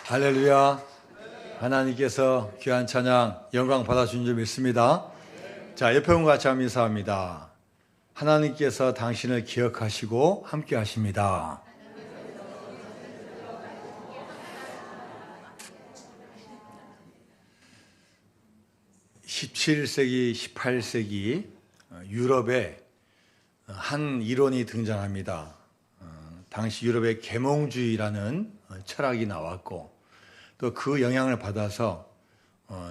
할렐루야. 하나님께서 귀한 찬양 영광 받아주신 줄 믿습니다. 자, 옆에 분과 같이 인사합니다. 하나님께서 당신을 기억하시고 함께 하십니다. (17세기) (18세기) 유럽에 한 이론이 등장합니다. 당시 유럽의 계몽주의라는 철학이 나왔고, 또 그 영향을 받아서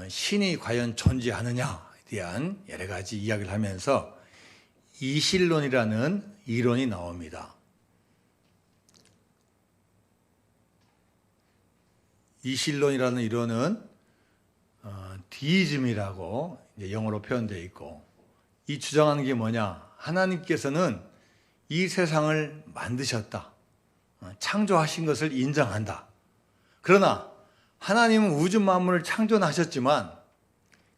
신이 과연 존재하느냐에 대한 여러 가지 이야기를 하면서 이신론이라는 이론이 나옵니다. 이신론이라는 이론은 디이즘이라고 영어로 표현되어 있고, 이 주장하는 게 뭐냐? 하나님께서는 이 세상을 만드셨다. 창조하신 것을 인정한다. 그러나 하나님은 우주 만물을 창조하셨지만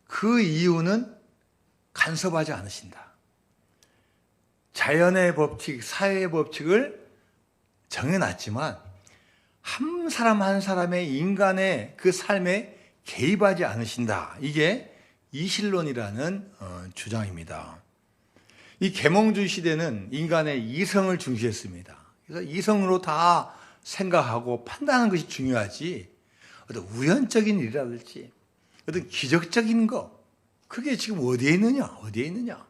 그 이유는 간섭하지 않으신다. 자연의 법칙, 사회의 법칙을 정해놨지만 한 사람 한 사람의 인간의 그 삶에 개입하지 않으신다. 이게 이신론이라는 주장입니다. 이 계몽주의 시대는 인간의 이성을 중시했습니다. 그래서 이성으로 다 생각하고 판단하는 것이 중요하지, 어떤 우연적인 일이라든지 어떤 기적적인 거, 그게 지금 어디에 있느냐? 어디에 있느냐?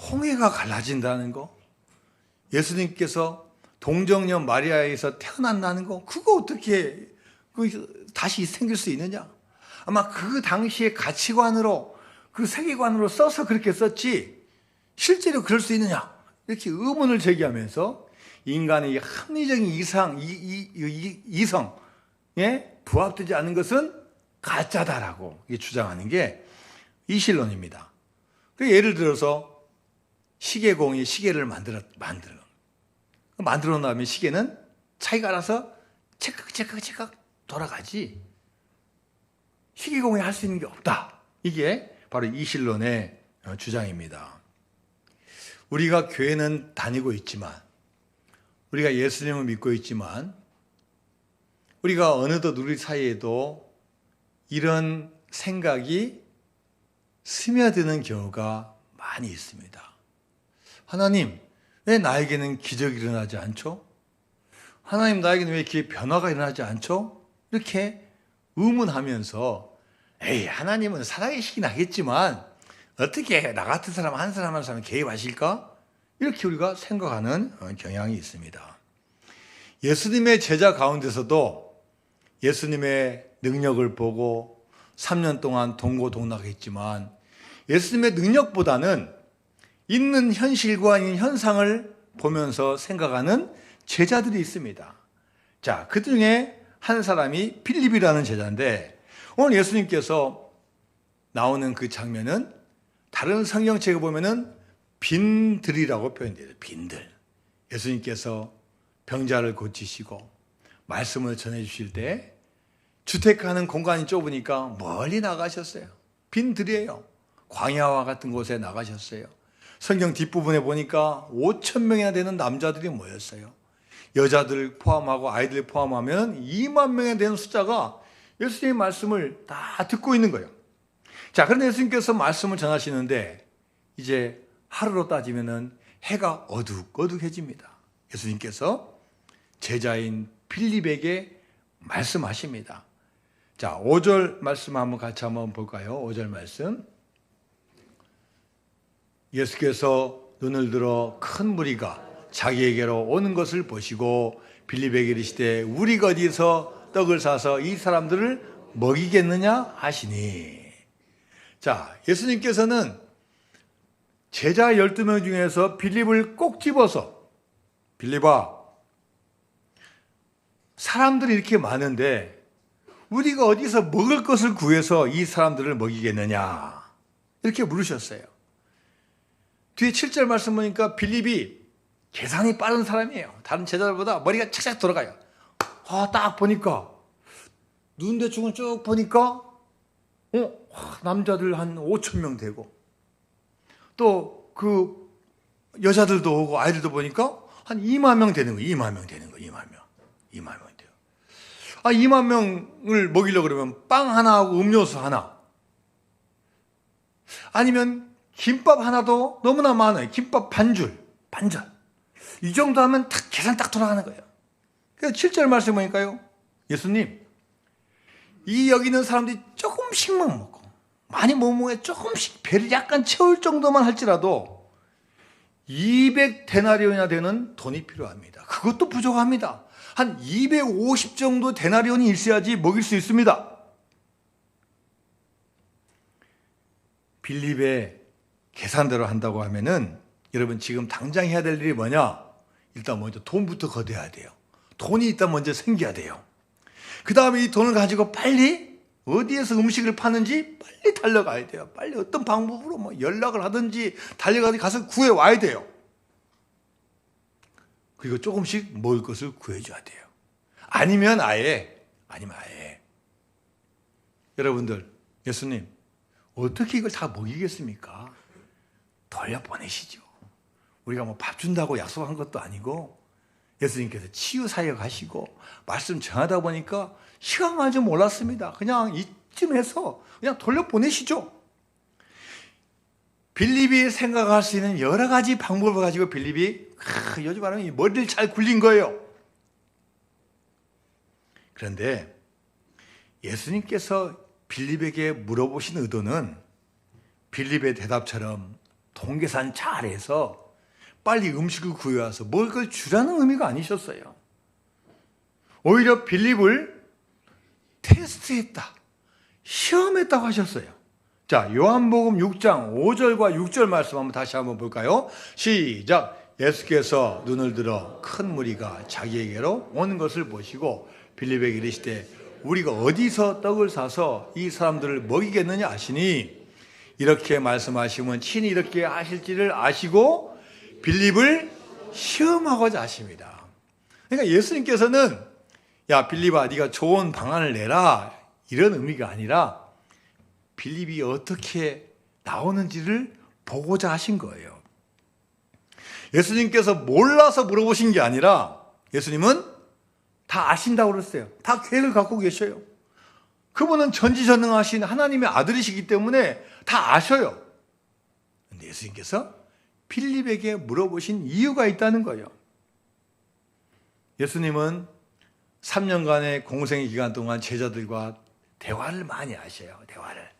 홍해가 갈라진다는 거, 예수님께서 동정녀 마리아에서 태어난다는 거, 그거 어떻게 다시 생길 수 있느냐? 아마 그 당시의 가치관으로, 그 세계관으로 써서 그렇게 썼지 실제로 그럴 수 있느냐? 이렇게 의문을 제기하면서 인간의 합리적인 이성에 부합되지 않는 것은 가짜다라고 주장하는 게 이신론입니다. 예를 들어서 시계공이 시계를 만들어 놓은 다음에 시계는 자기가 알아서 체크체크 돌아가지, 시계공이 할 수 있는 게 없다. 이게 바로 이신론의 주장입니다. 우리가 교회는 다니고 있지만, 우리가 예수님을 믿고 있지만, 우리가 어느덧 우리 사이에도 이런 생각이 스며드는 경우가 많이 있습니다. 하나님, 왜 나에게는 기적이 일어나지 않죠? 하나님, 나에게는 왜 이렇게 변화가 일어나지 않죠? 이렇게 의문하면서, 하나님은 살아계시긴 하겠지만 어떻게 나 같은 사람 한 사람 한 사람 개입하실까? 이렇게 우리가 생각하는 경향이 있습니다. 예수님의 제자 가운데서도 예수님의 능력을 보고 3년 동안 동고동락했지만 예수님의 능력보다는 있는 현실과 있는 현상을 보면서 생각하는 제자들이 있습니다. 자, 그 중에 한 사람이 빌립이라는 제자인데, 오늘 예수님께서 나오는 그 장면은 다른 성경책에 보면은 빈들이라고 표현돼요. 빈들. 예수님께서 병자를 고치시고 말씀을 전해주실 때 주택하는 공간이 좁으니까 멀리 나가셨어요. 빈들이에요. 광야와 같은 곳에 나가셨어요. 성경 뒷부분에 보니까 5,000명이나 되는 남자들이 모였어요. 여자들 포함하고 아이들 포함하면 2만 명이 되는 숫자가 예수님의 말씀을 다 듣고 있는 거예요. 자, 그런데 예수님께서 말씀을 전하시는데 이제 하루로 따지면은 해가 어둑어둑해집니다. 예수님께서 제자인 빌립에게 말씀하십니다. 자, 5절 말씀 같이 한번 볼까요? 5절 말씀. 예수께서 눈을 들어 큰 무리가 자기에게로 오는 것을 보시고 빌립에게 이르시되 우리가 어디서 떡을 사서 이 사람들을 먹이겠느냐 하시니. 자, 예수님께서는 제자 12명 중에서 빌립을 꼭 집어서, 빌립아, 사람들이 이렇게 많은데 우리가 어디서 먹을 것을 구해서 이 사람들을 먹이겠느냐, 이렇게 물으셨어요. 뒤에 7절 말씀 보니까 빌립이 계산이 빠른 사람이에요. 다른 제자들보다 머리가 착착 돌아가요. 딱 보니까 눈대중을 쭉 보니까 남자들 한 5,000명 되고, 또 그 여자들도 오고 아이들도 보니까 한 2만 명 되는 거예요. 2만 명 되는 거예요. 2만 명 돼요. 2만 명을 먹이려고 그러면 빵 하나하고 음료수 하나. 아니면 김밥 하나도 너무나 많아요. 김밥 반절. 이 정도 하면 딱 계산 딱 돌아가는 거예요. 그래서 7절 말씀 보니까요. 예수님, 이 여기 있는 사람들이 조금씩만 먹고 많이 못 먹어야 조금씩 배를 약간 채울 정도만 할지라도 200데나리온이나 되는 돈이 필요합니다. 그것도 부족합니다. 한 250 정도 데나리온이 있어야지 먹일 수 있습니다. 빌립의 계산대로 한다고 하면은 여러분 지금 당장 해야 될 일이 뭐냐? 일단 먼저 돈부터 거둬야 돼요. 돈이 일단 먼저 생겨야 돼요. 그 다음에 이 돈을 가지고 빨리 어디에서 음식을 파는지 빨리 달려가야 돼요. 빨리 어떤 방법으로 뭐 연락을 하든지 달려가서 구해와야 돼요. 그리고 조금씩 먹을 것을 구해줘야 돼요. 아니면 아예. 여러분들, 예수님, 어떻게 이걸 다 먹이겠습니까? 돌려보내시죠. 우리가 뭐 밥 준다고 약속한 것도 아니고 예수님께서 치유사역 하시고 말씀 전하다 보니까 시간 가는 줄 몰랐습니다. 그냥 이쯤에서 그냥 돌려보내시죠. 빌립이 생각할 수 있는 여러 가지 방법을 가지고 빌립이 요즘 말하면 머리를 잘 굴린 거예요. 그런데 예수님께서 빌립에게 물어보신 의도는 빌립의 대답처럼 통계산 잘해서 빨리 음식을 구해와서 먹을 걸 주라는 의미가 아니셨어요. 오히려 빌립을 테스트했다, 시험했다고 하셨어요. 자, 요한복음 6장 5절과 6절 말씀 한번 다시 한번 볼까요? 시작. 예수께서 눈을 들어 큰 무리가 자기에게로 오는 것을 보시고 빌립에게 이르시되 우리가 어디서 떡을 사서 이 사람들을 먹이겠느냐 하시니, 이렇게 말씀하시면 친히 이렇게 하실지를 아시고 빌립을 시험하고자 하십니다. 그러니까 예수님께서는 야 빌립아, 네가 좋은 방안을 내라, 이런 의미가 아니라 빌립이 어떻게 나오는지를 보고자 하신 거예요. 예수님께서 몰라서 물어보신 게 아니라 예수님은 다 아신다고 그랬어요. 다 계획을 갖고 계셔요. 그분은 전지전능하신 하나님의 아들이시기 때문에 다 아셔요. 그런데 예수님께서 빌립에게 물어보신 이유가 있다는 거예요. 예수님은 3년간의 공생의 기간 동안 제자들과 대화를 많이 하셔요. 대화를.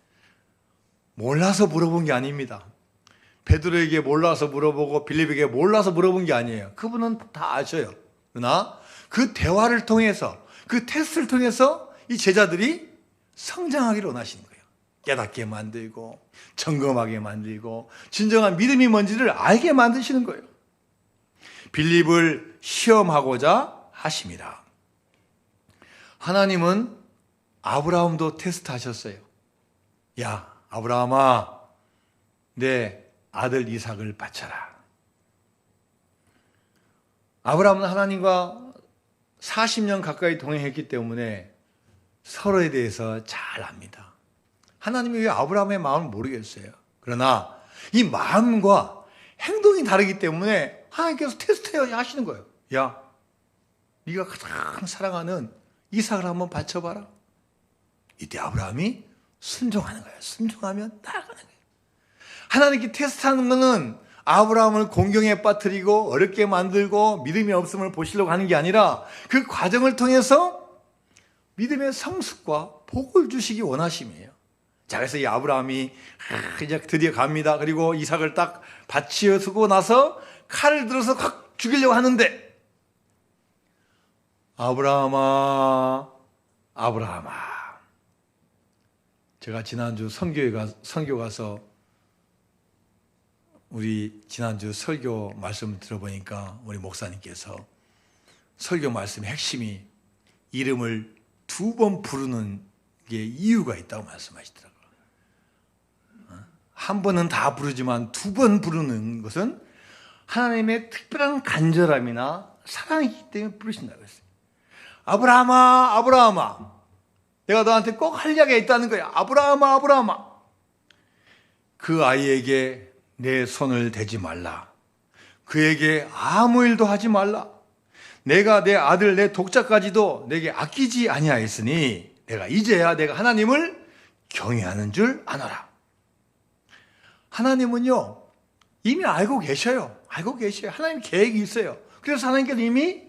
몰라서 물어본 게 아닙니다. 베드로에게 몰라서 물어보고 빌립에게 몰라서 물어본 게 아니에요. 그분은 다 아셔요. 그러나 그 대화를 통해서, 그 테스트를 통해서 이 제자들이 성장하기를 원하시는 거예요. 깨닫게 만들고 점검하게 만들고 진정한 믿음이 뭔지를 알게 만드시는 거예요. 빌립을 시험하고자 하십니다. 하나님은 아브라함도 테스트하셨어요. 야 아브라함아, 내 아들 이삭을 바쳐라. 아브라함은 하나님과 40년 가까이 동행했기 때문에 서로에 대해서 잘 압니다. 하나님이 왜 아브라함의 마음을 모르겠어요. 그러나 이 마음과 행동이 다르기 때문에 하나님께서 테스트 하시는 거예요. 야, 네가 가장 사랑하는 이삭을 한번 바쳐봐라. 이때 아브라함이 순종하는 거예요. 순종하면 나아가는 거예요. 하나님께 테스트하는 것은 아브라함을 공경에 빠뜨리고 어렵게 만들고 믿음이 없음을 보시려고 하는 게 아니라 그 과정을 통해서 믿음의 성숙과 복을 주시기 원하심이에요. 자, 그래서 이 아브라함이 이제 드디어 갑니다. 그리고 이삭을 딱 바치어쓰고 나서 칼을 들어서 확 죽이려고 하는데, 아브라함아, 아브라함아. 제가 지난주 선교 가서 우리 지난주 설교 말씀을 들어보니까 우리 목사님께서 설교 말씀의 핵심이 이름을 2번 부르는 게 이유가 있다고 말씀하시더라고요. 한 번은 다 부르지만 2번 부르는 것은 하나님의 특별한 간절함이나 사랑이기 때문에 부르신다고 했어요. 아브라함아, 아브라함아. 내가 너한테 꼭 할 이야기가 있다는 거야. 아브라함아, 아브라함아. 그 아이에게 내 손을 대지 말라. 그에게 아무 일도 하지 말라. 내가 내 아들 내 독자까지도 내게 아끼지 아니하였으니 내가 이제야 내가 하나님을 경외하는 줄 아노라. 하나님은요 이미 알고 계셔요. 알고 계셔요. 하나님 계획이 있어요. 그래서 하나님께서 이미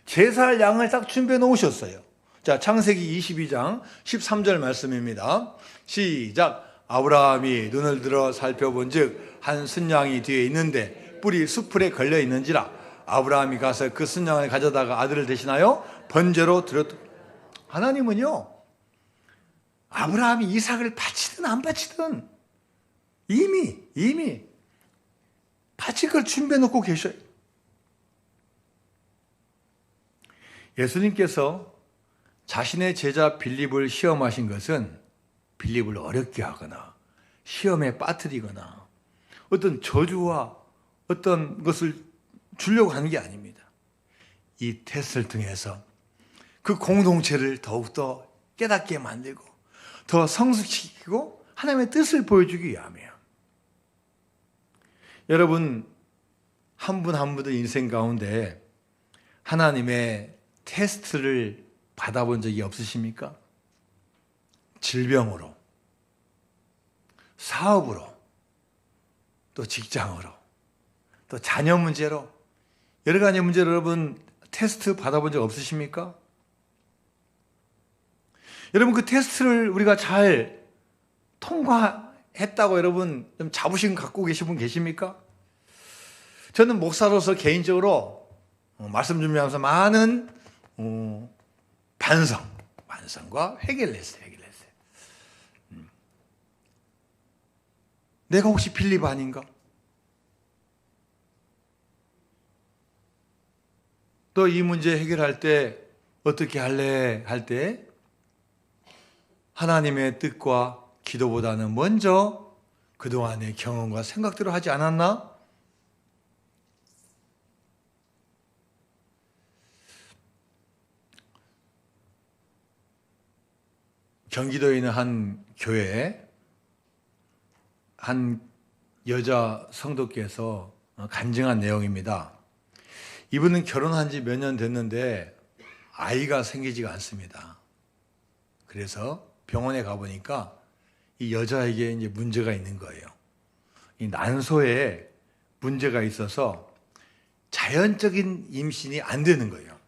제사할 양을 딱 준비해 놓으셨어요. 자, 창세기 22장 13절 말씀입니다. 시작. 아브라함이 눈을 들어 살펴본즉 한 순양이 뒤에 있는데 뿔이 수풀에 걸려 있는지라. 아브라함이 가서 그 순양을 가져다가 아들을 대신하여 번제로 드렸다. 하나님은요 아브라함이 이삭을 바치든 안 바치든 이미 바칠 걸 준비해 놓고 계셔요. 예수님께서 자신의 제자 빌립을 시험하신 것은 빌립을 어렵게 하거나 시험에 빠뜨리거나 어떤 저주와 어떤 것을 주려고 하는 게 아닙니다. 이 테스트를 통해서 그 공동체를 더욱더 깨닫게 만들고 더 성숙시키고 하나님의 뜻을 보여주기 위함이에요. 여러분 한 분 한 분의 인생 가운데 하나님의 테스트를 받아본 적이 없으십니까? 질병으로, 사업으로, 또 직장으로, 또 자녀 문제로 여러 가지 문제로 여러분 테스트 받아본 적 없으십니까? 여러분 그 테스트를 우리가 잘 통과했다고 여러분 좀 자부심 갖고 계신 분 계십니까? 저는 목사로서 개인적으로 말씀 준비하면서 많은 반성과 회개를 했어요. 내가 혹시 빌립 아닌가? 또 이 문제 해결할 때 어떻게 할래? 할 때 하나님의 뜻과 기도보다는 먼저 그동안의 경험과 생각대로 하지 않았나? 경기도에 있는 한 교회에 한 여자 성도께서 간증한 내용입니다. 이분은 결혼한 지 몇 년 됐는데 아이가 생기지가 않습니다. 그래서 병원에 가보니까 이 여자에게 이제 문제가 있는 거예요. 이 난소에 문제가 있어서 자연적인 임신이 안 되는 거예요.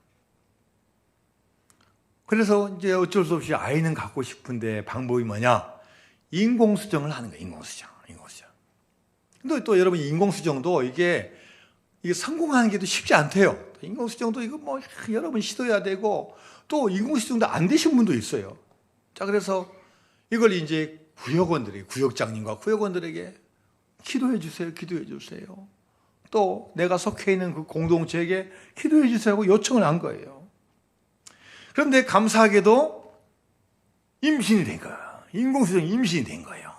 그래서 이제 어쩔 수 없이 아이는 갖고 싶은데 방법이 뭐냐? 인공수정을 하는 거예요. 인공수정. 근데 또 여러분 인공수정도 이게 성공하는 게 또 쉽지 않대요. 인공수정도 이거 뭐 여러 번 시도해야 되고 또 인공수정도 안 되신 분도 있어요. 자, 그래서 이걸 이제 구역장님과 구역원들에게 기도해 주세요. 또 내가 속해 있는 그 공동체에게 기도해 주세요 하고 요청을 한 거예요. 그런데 감사하게도 임신이 된 거예요. 인공수정 임신이 된 거예요.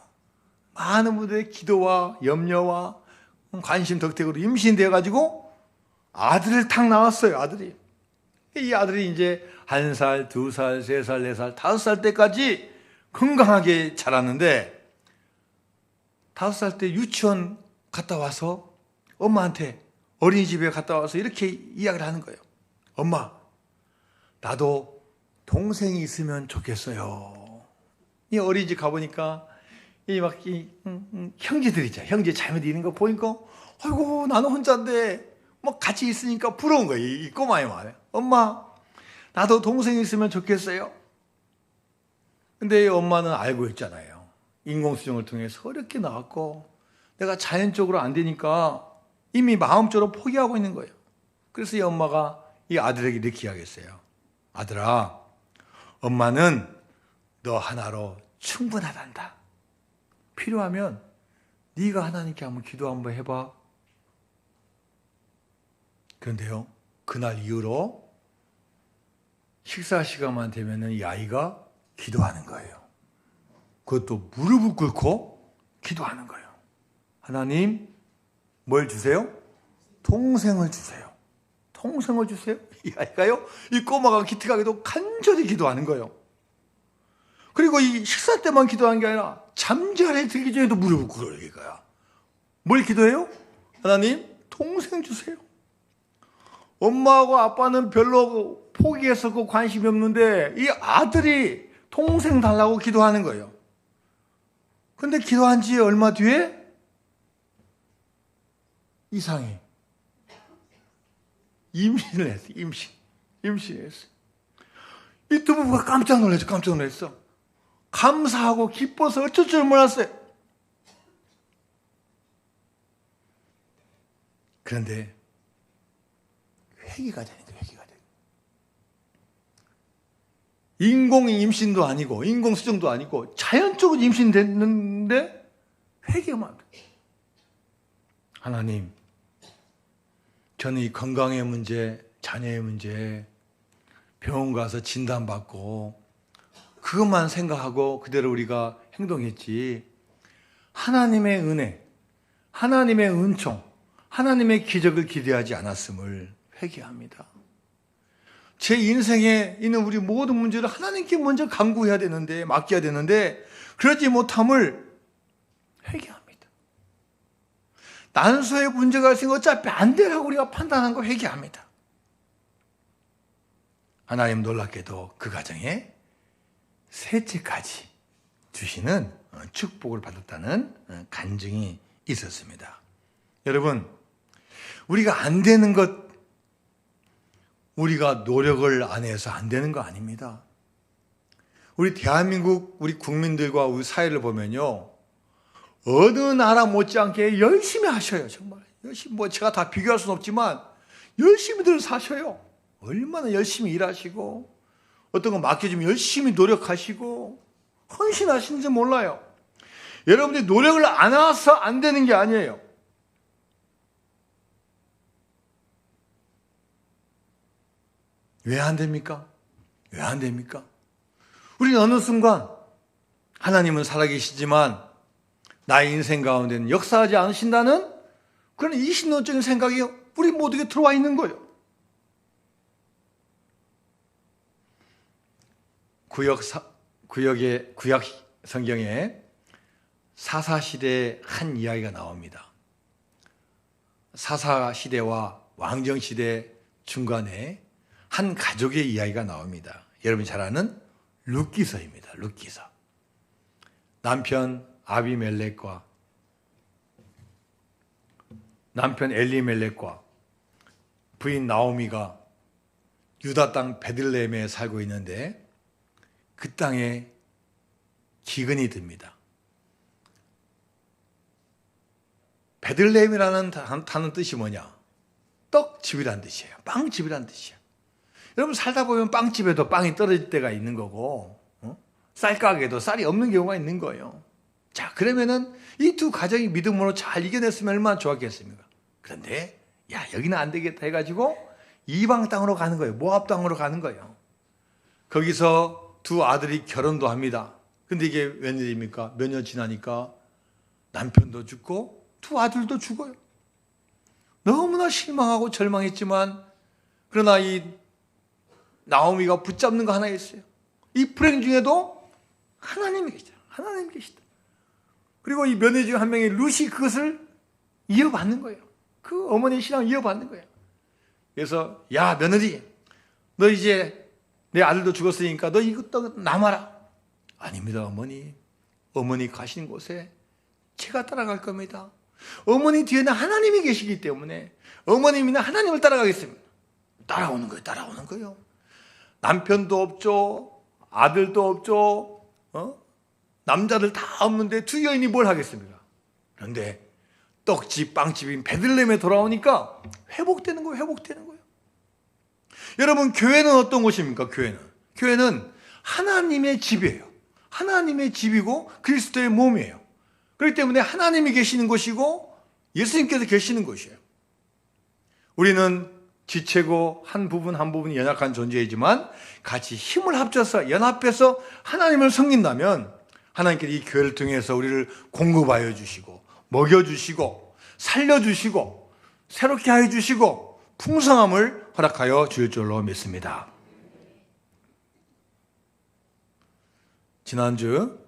많은 분들의 기도와 염려와 관심 덕택으로 임신되어가지고 아들을 탁 낳았어요. 아들이. 이 아들이 이제 1살, 2살, 3살, 4살, 5살 때까지 건강하게 자랐는데 5살 때 유치원 갔다 와서 엄마한테 어린이집에 갔다 와서 이렇게 이야기를 하는 거예요. 엄마, 나도 동생이 있으면 좋겠어요. 이 어린이집 가보니까 형제들이죠. 형제 자매들이 있는 거 보니까 아이고 나는 혼자인데 뭐 같이 있으니까 부러운 거예요. 이 꼬마의 말에. 엄마, 나도 동생이 있으면 좋겠어요. 근데 엄마는 알고 있잖아요. 인공수정을 통해서 어렵게 나왔고 내가 자연적으로 안 되니까 이미 마음적으로 포기하고 있는 거예요. 그래서 이 엄마가 이 아들에게 이렇게 이야기했어요. 아들아, 엄마는 너 하나로 충분하단다. 필요하면 네가 하나님께 한번 기도 한번 해봐. 그런데요, 그날 이후로 식사 시간만 되면은 이 아이가 기도하는 거예요. 그것도 무릎을 꿇고 기도하는 거예요. 하나님, 뭘 주세요? 동생을 주세요. 동생을 주세요. 이 아이가요, 이 꼬마가 기특하게도 간절히 기도하는 거예요. 그리고 이 식사 때만 기도하는 게 아니라 잠자리에 들기 전에도 무릎을 꿇어요. 이거야. 뭘 기도해요? 하나님, 동생 주세요. 엄마하고 아빠는 별로 포기했었고 관심이 없는데 이 아들이 동생 달라고 기도하는 거예요. 근데 기도한 지 얼마 뒤에 이상해. 임신을 했어. 임신했어. 이 두 부부가 깜짝 놀랐어. 감사하고 기뻐서 어쩔 줄 몰랐어요. 그런데 회개가 되는 거예요. 인공 임신도 아니고 인공 수정도 아니고 자연적으로 임신됐는데 회개만 안 돼요. 하나님, 저는 이 건강의 문제, 자녀의 문제, 병원 가서 진단받고 그것만 생각하고 그대로 우리가 행동했지, 하나님의 은혜, 하나님의 은총, 하나님의 기적을 기대하지 않았음을 회개합니다. 제 인생에 있는 우리 모든 문제를 하나님께 먼저 간구해야 되는데, 맡겨야 되는데 그러지 못함을 회개합니다. 난소에 문제가 있으면 어차피 안 되라고 우리가 판단한 거 회개합니다. 하나님 놀랍게도 그 가정에 셋째까지 주시는 축복을 받았다는 간증이 있었습니다. 여러분, 우리가 안 되는 것, 우리가 노력을 안 해서 안 되는 거 아닙니다. 우리 대한민국 우리 국민들과 우리 사회를 보면요, 어느 나라 못지않게 열심히 하셔요. 정말 열심히, 제가 다 비교할 수는 없지만 열심히들 사셔요. 얼마나 열심히 일하시고 어떤 거 맡겨주면 열심히 노력하시고 헌신하시는지 몰라요. 여러분들이 노력을 안 해서 안 되는 게 아니에요. 왜 안 됩니까? 왜 안 됩니까? 우리는 어느 순간 하나님은 살아계시지만 나의 인생 가운데는 역사하지 않으신다는 그런 이신론적인 생각이 우리 모두에게 들어와 있는 거예요. 구약 성경에 사사시대의 한 이야기가 나옵니다. 사사시대와 왕정시대 중간에 한 가족의 이야기가 나옵니다. 여러분이 잘 아는 룻기서입니다. 룻기서. 남편 아비멜렉과 남편 엘리멜렉과 부인 나오미가 유다 땅 베들레헴에 살고 있는데 그 땅에 기근이 듭니다. 베들레헴이라는 단어 뜻이 뭐냐? 떡집이란 뜻이에요. 빵집이란 뜻이에요. 여러분 살다 보면 빵집에도 빵이 떨어질 때가 있는 거고, 쌀가게도 쌀이 없는 경우가 있는 거예요. 자, 그러면은 이 두 가정이 믿음으로 잘 이겨냈으면 얼마나 좋았겠습니까? 그런데 야, 여기는 안 되겠다 해가지고 이방 땅으로 가는 거예요. 모압 땅으로 가는 거예요. 거기서 두 아들이 결혼도 합니다. 근데 이게 웬일입니까? 몇 년 지나니까 남편도 죽고 두 아들도 죽어요. 너무나 실망하고 절망했지만, 그러나 이 나오미가 붙잡는 거 하나 있어요. 이 불행 중에도 하나님이 계시다. 하나님이 계시다. 그리고 이 며느리 중 한 명의 룻이 그것을 이어받는 거예요. 그 어머니의 신앙을 이어받는 거예요. 그래서 야, 며느리, 너 이제 내 아들도 죽었으니까 너 이것도 남아라. 아닙니다, 어머니. 어머니 가시는 곳에 제가 따라갈 겁니다. 어머니 뒤에는 하나님이 계시기 때문에 어머님이나 하나님을 따라가겠습니다. 따라오는 거예요. 남편도 없죠. 아들도 없죠. 남자들 다 없는데 두 여인이 뭘 하겠습니까? 그런데 떡집, 빵집인 베들레헴에 돌아오니까 회복되는 거예요. 여러분, 교회는 어떤 곳입니까? 교회는 하나님의 집이에요. 하나님의 집이고 그리스도의 몸이에요. 그렇기 때문에 하나님이 계시는 곳이고 예수님께서 계시는 곳이에요. 우리는 지체고 한 부분이 연약한 존재이지만 같이 힘을 합쳐서 연합해서 하나님을 섬긴다면 하나님께서 이 교회를 통해서 우리를 공급하여 주시고 먹여주시고 살려주시고 새롭게 하여 주시고 풍성함을 허락하여 줄 줄로 믿습니다. 지난주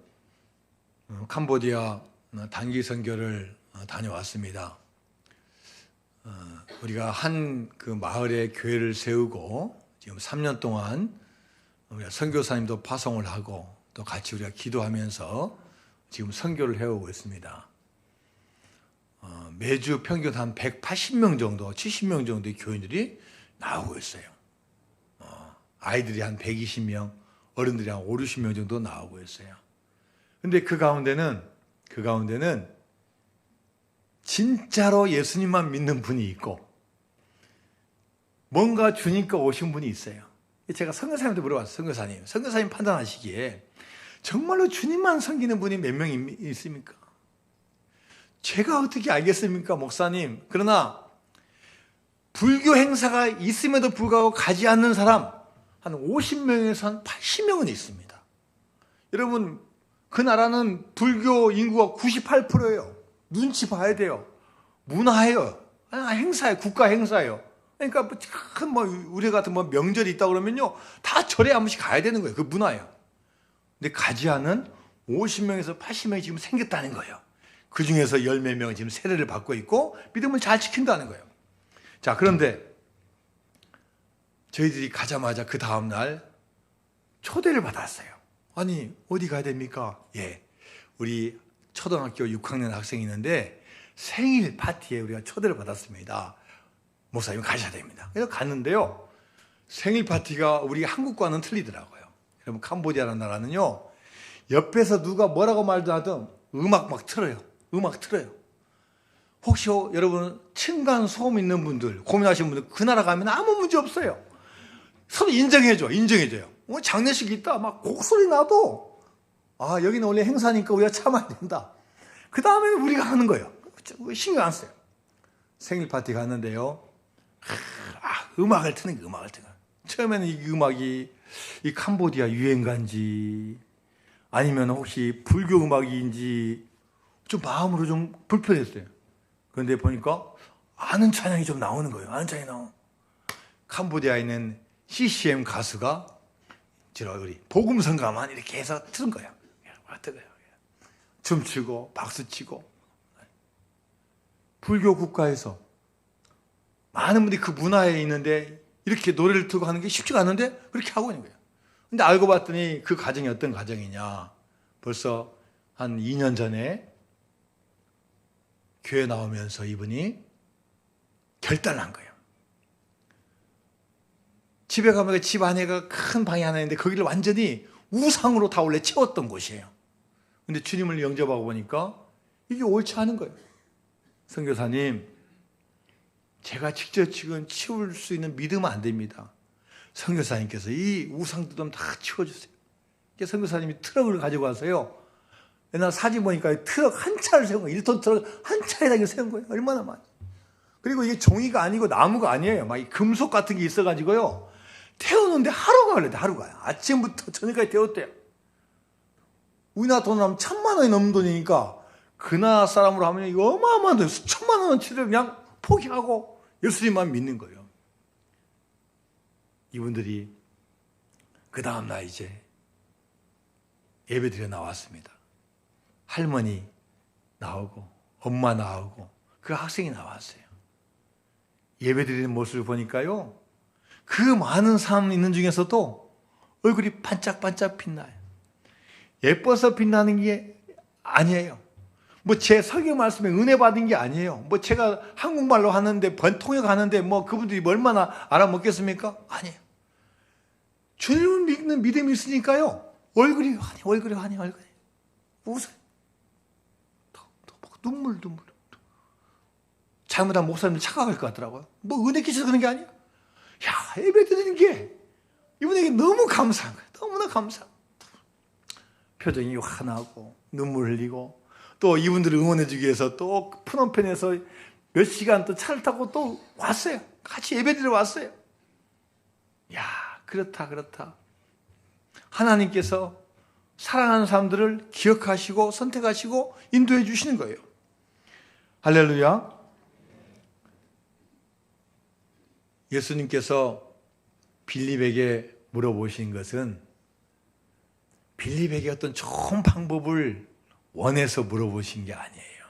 캄보디아 단기 선교를 다녀왔습니다. 우리가 한 그 마을에 교회를 세우고 지금 3년 동안 우리가 선교사님도 파송을 하고 또 같이 우리가 기도하면서 지금 선교를 해오고 있습니다. 매주 평균 한 180명 정도, 70명 정도의 교인들이 나오고 있어요. 아이들이 한 120명, 어른들이 한 5, 60명 정도 나오고 있어요. 근데 그 가운데는 진짜로 예수님만 믿는 분이 있고 뭔가 주니까 오신 분이 있어요. 제가 선교사님한테 물어봤어요. 선교사님 판단하시기에 정말로 주님만 섬기는 분이 몇 명 있습니까? 제가 어떻게 알겠습니까, 목사님? 그러나 불교 행사가 있음에도 불구하고 가지 않는 사람 한 50명에서 한 80명은 있습니다. 여러분, 그 나라는 불교 인구가 98%예요. 눈치 봐야 돼요. 문화예요. 행사예요. 국가 행사예요. 그러니까 큰 우리 같은 명절이 있다 그러면요, 다 절에 한 번씩 가야 되는 거예요. 그 문화예요. 근데 가지 않은 50명에서 80명이 지금 생겼다는 거예요. 그 중에서 10몇 명은 지금 세례를 받고 있고 믿음을 잘 지킨다는 거예요. 자, 그런데 저희들이 가자마자 그 다음날 초대를 받았어요. 아니, 어디 가야 됩니까? 예, 우리 초등학교 6학년 학생이 있는데 생일 파티에 우리가 초대를 받았습니다. 목사님 가셔야 됩니다. 그래서 갔는데요, 생일 파티가 우리 한국과는 틀리더라고요. 여러분, 캄보디아라는 나라는요, 옆에서 누가 뭐라고 말도 하든 음악 막 틀어요. 혹시 여러분 층간 소음 있는 분들, 고민하시는 분들 그 나라 가면 아무 문제 없어요. 서로 인정해줘요. 장례식 있다 막 곡소리 나도 여기는 원래 행사니까 우리가 참아야 된다. 그 다음에 우리가 하는 거예요. 신경 안 써요. 생일 파티 갔는데요, 음악을 트는 거예요. 처음에는 이 음악이 이 캄보디아 유행가인지 아니면 혹시 불교 음악인지 좀 마음으로 좀 불편했어요. 그런데 보니까 아는 찬양이 좀 나오는 거예요. 캄보디아에 있는 CCM 가수가 우리 복음성가만 이렇게 해서 틀은 거예요. 춤추고 박수치고. 불교 국가에서 많은 분들이 그 문화에 있는데 이렇게 노래를 틀고 하는 게 쉽지가 않은데 그렇게 하고 있는 거예요. 근데 알고 봤더니 그 가정이 어떤 가정이냐, 벌써 한 2년 전에 교회 나오면서 이분이 결단을 한 거예요. 집에 가면 집 안에가 큰 방이 하나 있는데 거기를 완전히 우상으로 다 원래 채웠던 곳이에요. 근데 주님을 영접하고 보니까 이게 옳지 않은 거예요. 선교사님, 제가 직접 지금 치울 수 있는 믿으면 안 됩니다. 선교사님께서 이 우상들 좀 다 치워주세요. 선교사님이 트럭을 가지고 와서요, 옛날 사진 보니까 트럭 한 차를 세운 거예요. 1톤 트럭 한 차에다 세운 거예요. 얼마나 많이. 그리고 이게 종이가 아니고 나무가 아니에요. 막 금속 같은 게 있어가지고요, 태우는데 하루가 걸려요. 하루가. 아침부터 저녁까지 태웠대요. 우리나라 돈으로 하면 1,000만 원이 넘는 돈이니까 그 나라 사람으로 하면 이거 어마어마한 돈, 수천만 원어치를 그냥 포기하고 예수님만 믿는 거예요. 이분들이 그 다음날 이제 예배드려 나왔습니다. 할머니 나오고 엄마 나오고 그 학생이 나왔어요. 예배드리는 모습을 보니까요, 그 많은 사람 있는 중에서도 얼굴이 반짝반짝 빛나요. 예뻐서 빛나는 게 아니에요. 제 설교 말씀에 은혜 받은 게 아니에요. 제가 한국말로 하는데 번통역하는데 그분들이 얼마나 알아먹겠습니까? 아니에요. 주님을 믿는 믿음이 있으니까요, 얼굴이 환해. 웃어요. 눈물. 잘못하면 목사님 착각할 것 같더라고요. 은혜 끼쳐서 그런 게 아니야. 예배 드리는 게 이분에게 너무 감사한 거예요. 너무나 감사한 거예요. 표정이 환하고 눈물 흘리고, 또 이분들을 응원해주기 위해서 또 프놈펜에서 몇 시간 또 차를 타고 또 왔어요. 같이 예배드리러 왔어요. 그렇다. 하나님께서 사랑하는 사람들을 기억하시고 선택하시고 인도해 주시는 거예요. 할렐루야. 예수님께서 빌립에게 물어보신 것은 빌립에게 어떤 좋은 방법을 원해서 물어보신 게 아니에요.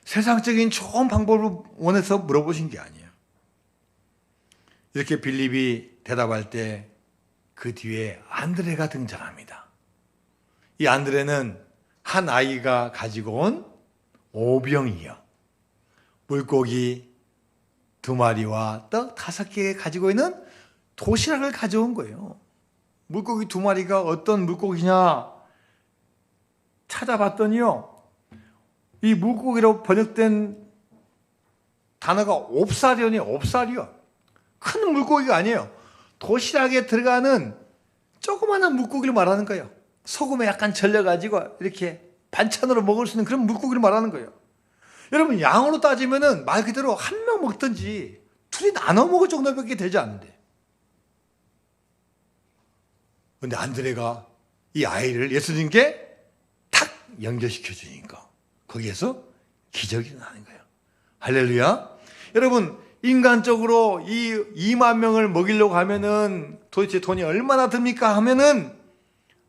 세상적인 좋은 방법을 원해서 물어보신 게 아니에요. 이렇게 빌립이 대답할 때 그 뒤에 안드레가 등장합니다. 이 안드레는 한 아이가 가지고 온 오병이요, 물고기 2마리와 떡 5개 가지고 있는 도시락을 가져온 거예요. 물고기 2마리가 어떤 물고기냐 찾아봤더니요, 이 물고기로 번역된 단어가 옵사리오니 옵사리오. 큰 물고기가 아니에요. 도시락에 들어가는 조그마한 물고기를 말하는 거예요. 소금에 약간 절려가지고 이렇게 반찬으로 먹을 수 있는 그런 물고기를 말하는 거예요. 여러분, 양으로 따지면은 말 그대로 한 명 먹든지 둘이 나눠 먹을 정도밖에 되지 않는데. 근데 안드레가 이 아이를 예수님께 탁 연결시켜 주니까 거기에서 기적이 일어나는 거예요. 할렐루야. 여러분, 인간적으로 이 2만 명을 먹이려고 하면은 도대체 돈이 얼마나 듭니까 하면은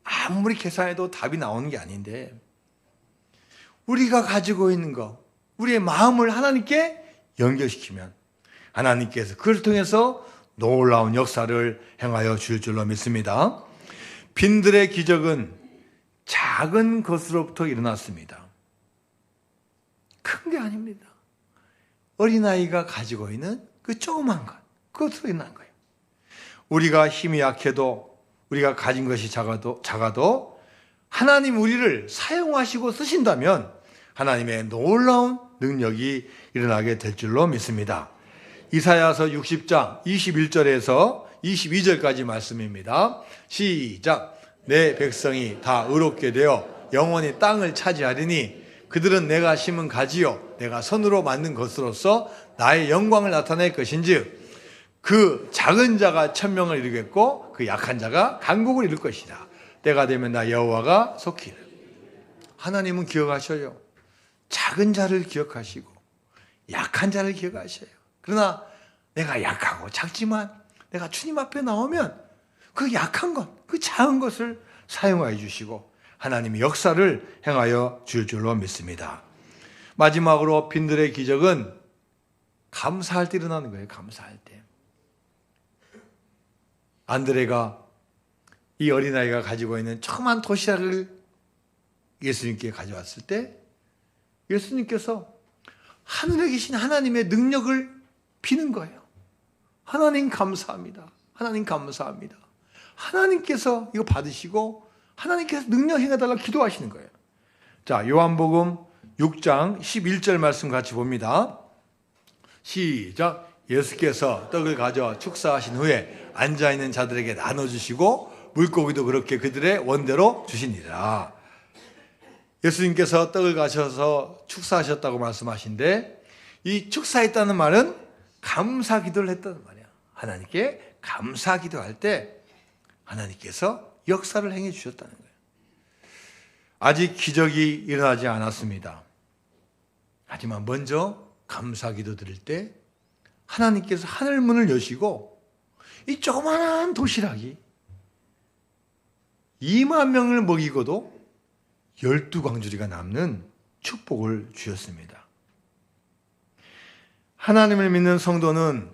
아무리 계산해도 답이 나오는 게 아닌데, 우리가 가지고 있는 거, 우리의 마음을 하나님께 연결시키면 하나님께서 그걸 통해서 놀라운 역사를 행하여 줄 줄로 믿습니다. 빈들의 기적은 작은 것으로부터 일어났습니다. 큰 게 아닙니다. 어린아이가 가지고 있는 그 조그만 것, 그것으로 일어난 거예요. 우리가 힘이 약해도, 우리가 가진 것이 작아도 하나님 우리를 사용하시고 쓰신다면 하나님의 놀라운 능력이 일어나게 될 줄로 믿습니다. 이사야서 60장 21절에서 22절까지 말씀입니다. 시작. 내 백성이 다 의롭게 되어 영원히 땅을 차지하리니 그들은 내가 심은 가지요 내가 손으로 만든 것으로서 나의 영광을 나타낼 것인즉 그 작은 자가 천명을 이루겠고 그 약한 자가 강국을 이룰 것이다. 때가 되면 나 여호와가 속히. 하나님은 기억하셔요. 작은 자를 기억하시고 약한 자를 기억하셔요. 그러나 내가 약하고 작지만 내가 주님 앞에 나오면 그 약한 것, 그 작은 것을 사용하여 주시고 하나님의 역사를 행하여 줄 줄로 믿습니다. 마지막으로 빈들의 기적은 감사할 때 일어나는 거예요. 감사할 때. 안드레가 이 어린아이가 가지고 있는 조그만 도시락을 예수님께 가져왔을 때 예수님께서 하늘에 계신 하나님의 능력을 비는 거예요. 하나님 감사합니다. 하나님 감사합니다. 하나님께서 이거 받으시고 하나님께서 능력 행해달라고 기도하시는 거예요. 자, 요한복음 6장 11절 말씀 같이 봅니다. 시작. 예수께서 떡을 가져 축사하신 후에 앉아있는 자들에게 나눠주시고 물고기도 그렇게 그들의 원대로 주시니라. 예수님께서 떡을 가셔서 축사하셨다고 말씀하신데 이 축사했다는 말은 감사 기도를 했다는 말이야. 하나님께 감사 기도할 때 하나님께서 역사를 행해 주셨다는 거예요. 아직 기적이 일어나지 않았습니다. 하지만 먼저 감사 기도 드릴 때 하나님께서 하늘 문을 여시고 이 조그마한 도시락이 2만 명을 먹이고도 12광주리가 남는 축복을 주셨습니다. 하나님을 믿는 성도는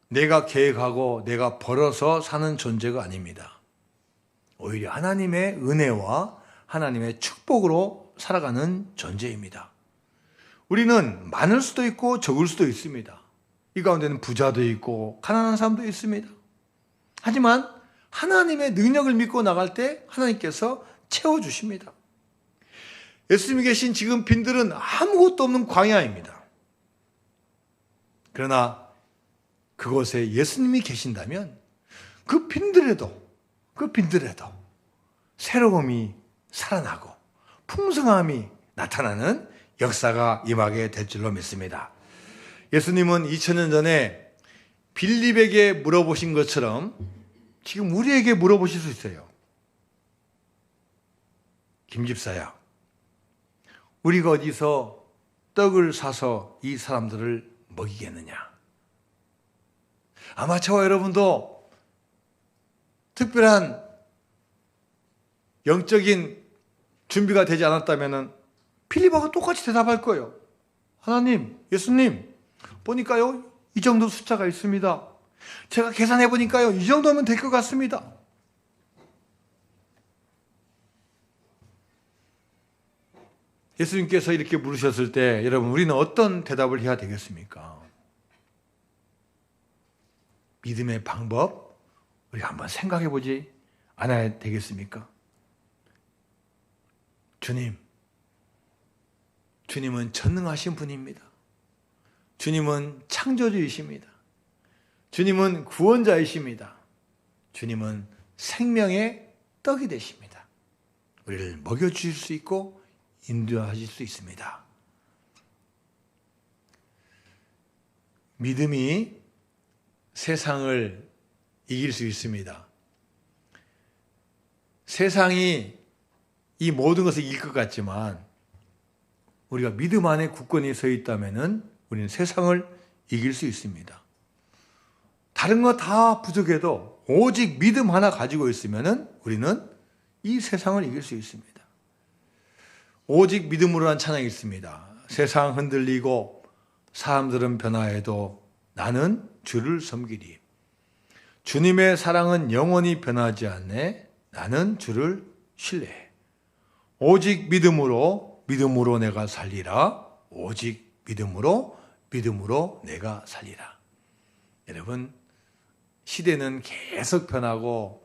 내가 계획하고 내가 벌어서 사는 존재가 아닙니다. 오히려 하나님의 은혜와 하나님의 축복으로 살아가는 존재입니다. 우리는 많을 수도 있고 적을 수도 있습니다. 이 가운데는 부자도 있고 가난한 사람도 있습니다. 하지만 하나님의 능력을 믿고 나갈 때 하나님께서 채워주십니다. 예수님이 계신 지금 빈들은 아무것도 없는 광야입니다. 그러나 그곳에 예수님이 계신다면 그 빈들에도 새로움이 살아나고 풍성함이 나타나는 역사가 임하게 될 줄로 믿습니다. 예수님은 2000년 전에 빌립에게 물어보신 것처럼 지금 우리에게 물어보실 수 있어요. 김 집사야, 우리가 어디서 떡을 사서 이 사람들을 먹이겠느냐? 아마 저와 여러분도 특별한 영적인 준비가 되지 않았다면 빌립하고 똑같이 대답할 거예요. 하나님, 예수님, 보니까요, 이 정도 숫자가 있습니다. 제가 계산해 보니까요, 이 정도면 될 것 같습니다. 예수님께서 이렇게 물으셨을 때 여러분 우리는 어떤 대답을 해야 되겠습니까? 믿음의 방법 우리가 한번 생각해 보지 않아야 되겠습니까? 주님은 전능하신 분입니다. 주님은 창조주이십니다. 주님은 구원자이십니다. 주님은 생명의 떡이 되십니다. 우리를 먹여주실 수 있고 인도하실 수 있습니다. 믿음이 세상을 이길 수 있습니다. 세상이 이 모든 것을 이길 것 같지만 우리가 믿음 안에 굳건히 서 있다면 우리는 세상을 이길 수 있습니다. 다른 거 다 부족해도 오직 믿음 하나 가지고 있으면 우리는 이 세상을 이길 수 있습니다. 오직 믿음으로 한 찬양이 있습니다. 세상 흔들리고 사람들은 변화해도 나는 주를 섬기리. 주님의 사랑은 영원히 변하지 않네. 나는 주를 신뢰해. 오직 믿음으로 내가 살리라. 오직 믿음으로 내가 살리라. 여러분, 시대는 계속 변하고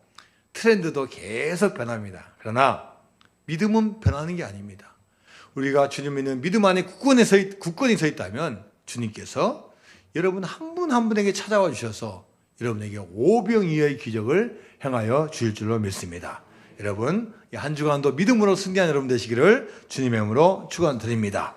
트렌드도 계속 변합니다. 그러나 믿음은 변하는 게 아닙니다. 우리가 주님 믿는 믿음 안에 굳건히 서 있다면 주님께서 여러분 한 분 한 분에게 찾아와 주셔서 여러분에게 오병이어의 기적을 행하여 주실 줄로 믿습니다. 여러분, 한 주간도 믿음으로 승리한 여러분 되시기를 주님의 이름으로 축원드립니다.